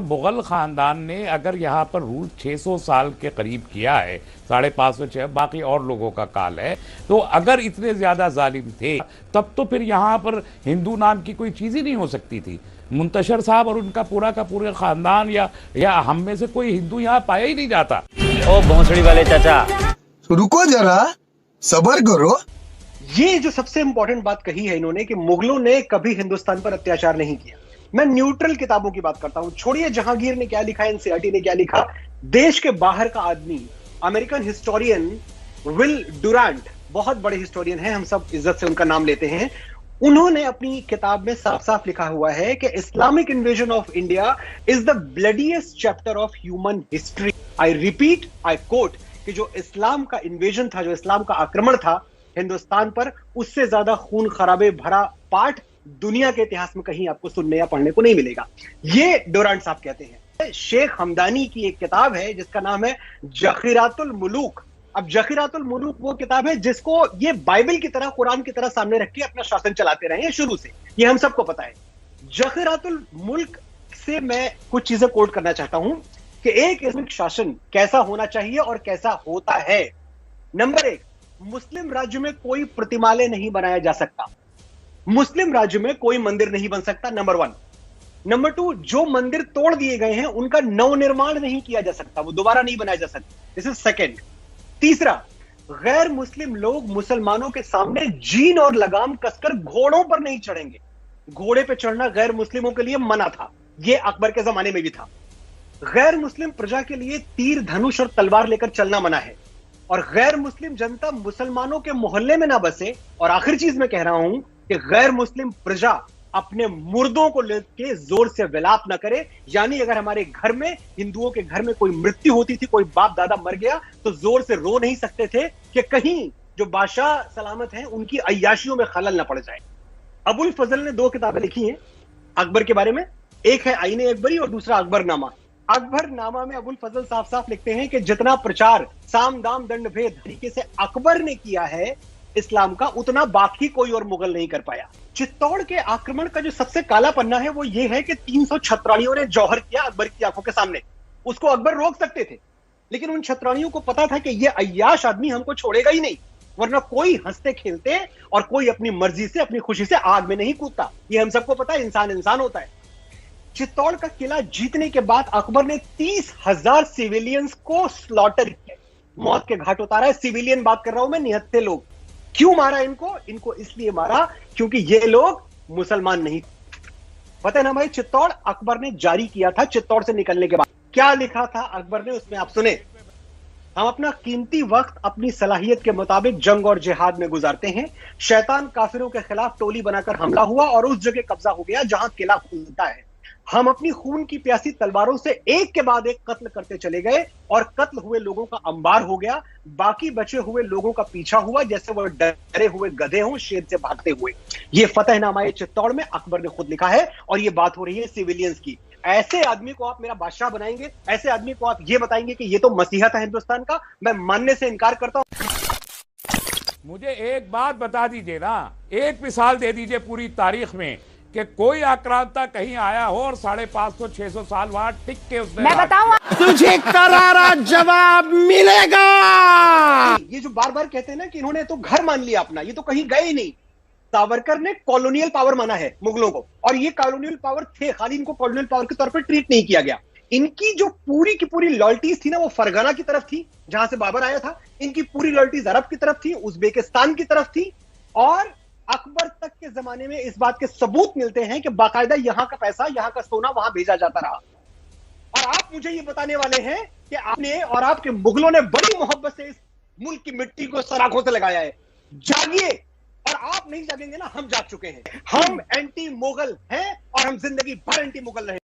मुगल खानदान ने अगर यहाँ पर रूल 600 साल के करीब किया है, 550 बाकी और लोगों का काल है, तो अगर इतने ज्यादा जालिम थे तब तो फिर यहाँ पर हिंदू नाम की कोई चीज ही नहीं हो सकती थी। मुंतशर साहब और उनका पूरा का पूरा खानदान या हम में से कोई हिंदू यहाँ पाया ही नहीं जाता। ओ भोंसड़ी वाले चाचा, रुको जरा, सबर करो। ये जो सबसे इंपॉर्टेंट बात कही है इन्होंने कि मुगलों ने कभी हिंदुस्तान पर अत्याचार नहीं किया। मैं न्यूट्रल किताबों की बात करता हूं, छोड़िए जहांगीर ने क्या लिखा, एनसीईआरटी ने क्या लिखा। देश के बाहर का आदमी, अमेरिकन हिस्टोरियन विल डुरांट, बहुत बड़े हिस्टोरियन हैं, हम सब इज्जत से उनका नाम लेते हैं। उन्होंने अपनी किताब में साफ साफ लिखा हुआ है कि Islamic invasion of India is the bloodiest chapter of human history. I repeat, I quote, कि जो इस्लाम का इन्वेजन था, जो इस्लाम का आक्रमण था हिंदुस्तान पर, उससे ज्यादा खून खराबे भरा पाठ दुनिया के इतिहास में कहीं आपको सुनने या पढ़ने को नहीं मिलेगा। ये डोरांट साहब कहते हैं। शेख हमदानी की एक किताब है जिसका नाम है जखीरातुल मुलूक। अब जखीरातुल मुलूक वो किताब है जिसको ये बाइबल की तरह, कुरान की तरह सामने रख के अपना शासन चलाते रहे हैं शुरू से, ये हम सबको पता है। जखीरातुल मुल्क से मैं कुछ चीजें कोट करना चाहता हूं कि एक इस्लामिक शासन कैसा होना चाहिए और कैसा होता है। नंबर 1, मुस्लिम राज्य में कोई प्रतिमालय नहीं बनाया जा सकता, मुस्लिम राज्य में कोई मंदिर नहीं बन सकता, नंबर 1। नंबर 2, जो मंदिर तोड़ दिए गए हैं उनका नवनिर्माण नहीं किया जा सकता, वो दोबारा नहीं बनाया जा सकता। This is second. तीसरा, गैर मुस्लिम लोग मुसलमानों के सामने जीन और लगाम कसकर घोड़ों पर नहीं चढ़ेंगे। घोड़े पे चढ़ना गैर मुस्लिमों के लिए मना था, यह अकबर के जमाने में भी था। गैर मुस्लिम प्रजा के लिए तीर, धनुष और तलवार लेकर चलना मना है। और गैर मुस्लिम जनता मुसलमानों के मोहल्ले में ना बसे। और आखिरी चीज मैं कह रहा हूं कि गैर मुस्लिम प्रजा अपने मुर्दों को लेके जोर से विलाप ना करे। यानी अगर हमारे घर में, हिंदुओं के घर में कोई मृत्यु होती थी, कोई बाप दादा मर गया, तो जोर से रो नहीं सकते थे कि कहीं जो बादशाह सलामत हैं उनकी अय्याशियों में खलल ना पड़ जाए। अबुल फजल ने 2 किताबें लिखी हैं अकबर के बारे में, एक है आईने अकबरी और दूसरा अकबरनामा। अकबरनामा में अबुल फजल साफ साफ लिखते हैं कि जितना प्रचार साम दाम दंड भेद तरीके से अकबर ने किया है इस्लाम का, उतना बाकी कोई और मुगल नहीं कर पाया। चित्तौड़ के आक्रमण का जो सबसे काला पन्ना है वो ये है कि 300 छत्राणियों ने जौहर किया अकबर की आंखों के सामने। उसको अकबर रोक सकते थे, लेकिन उन छत्राणियों को पता था कि ये अय्याश आदमी हमको छोड़ेगा ही नहीं, वरना कोई हंसते खेलते और कोई अपनी मर्जी से, अपनी खुशी से आग में नहीं कूदता। ये हम सबको पता है, इंसान इंसान होता है। चित्तौड़ का किला जीतने के बाद अकबर ने 30,000 सिविलियंस को स्लॉटर किया, मौत के घाट उतारा है। सिविलियन बात कर रहा हूं मैं, निहत्थे लोग। क्यों मारा इनको? इनको इसलिए मारा क्योंकि ये लोग मुसलमान नहीं। पता है ना भाई, चित्तौड़ अकबर ने जारी किया था। चित्तौड़ से निकलने के बाद क्या लिखा था अकबर ने, उसमें आप सुने। हम अपना कीमती वक्त अपनी सलाहियत के मुताबिक जंग और जिहाद में गुजारते हैं। शैतान काफिरों के खिलाफ टोली बनाकर हमला हुआ और उस जगह कब्जा हो गया जहां किला खुलता है। हम अपनी खून की प्यासी तलवारों से एक के बाद एक कत्ल करते चले गए और कत्ल हुए लोगों का अंबार हो गया। बाकी बचे हुए लोगों का पीछा हुआ जैसे वो डरे हुए गधे हों शेर से भागते हुए। ये फतहनामा चित्तौड़ में अकबर ने खुद लिखा है और ये बात हो रही है सिविलियंस की। ऐसे आदमी को आप मेरा बादशाह बनाएंगे, ऐसे आदमी को आप ये बताएंगे कि ये तो मसीहा था हिंदुस्तान का, मैं मानने से इनकार करता हूं। मुझे एक बात बता दीजिए ना, एक मिसाल दे दीजिए पूरी तारीख में कि कोई आक्रांता कहीं आया हो और 550-600 साल वहां टिक के उसने, मैं बताऊं तुझे करारा जवाब मिलेगा। ये जो बार बार कहते हैं ना कि इन्होंने तो घर मान लिया अपना, ये तो कहीं गए ही नहीं। सावरकर ने कॉलोनियल पावर माना है मुगलों को, और ये कॉलोनियल पावर थे, खाली इनको कॉलोनियल पावर के तौर पर ट्रीट नहीं किया गया। इनकी जो पूरी की पूरी लॉयल्टीज थी ना, वो फरगाना की तरफ थी जहां से बाबर आया था। इनकी पूरी लॉयल्टीज अरब की तरफ थी, उज्बेकिस्तान की तरफ थी। और अकबर तक के जमाने में इस बात के सबूत मिलते हैं कि बाकायदा यहां का पैसा, यहां का सोना वहां भेजा जाता रहा। और आप मुझे ये बताने वाले हैं कि आपने और आपके मुगलों ने बड़ी मोहब्बत से इस मुल्क की मिट्टी को सराखों से लगाया है। जागिए, और आप नहीं जागेंगे ना, हम जाग चुके हैं। हम एंटी मुगल हैं और हम जिंदगी भर एंटी मुगल रहे।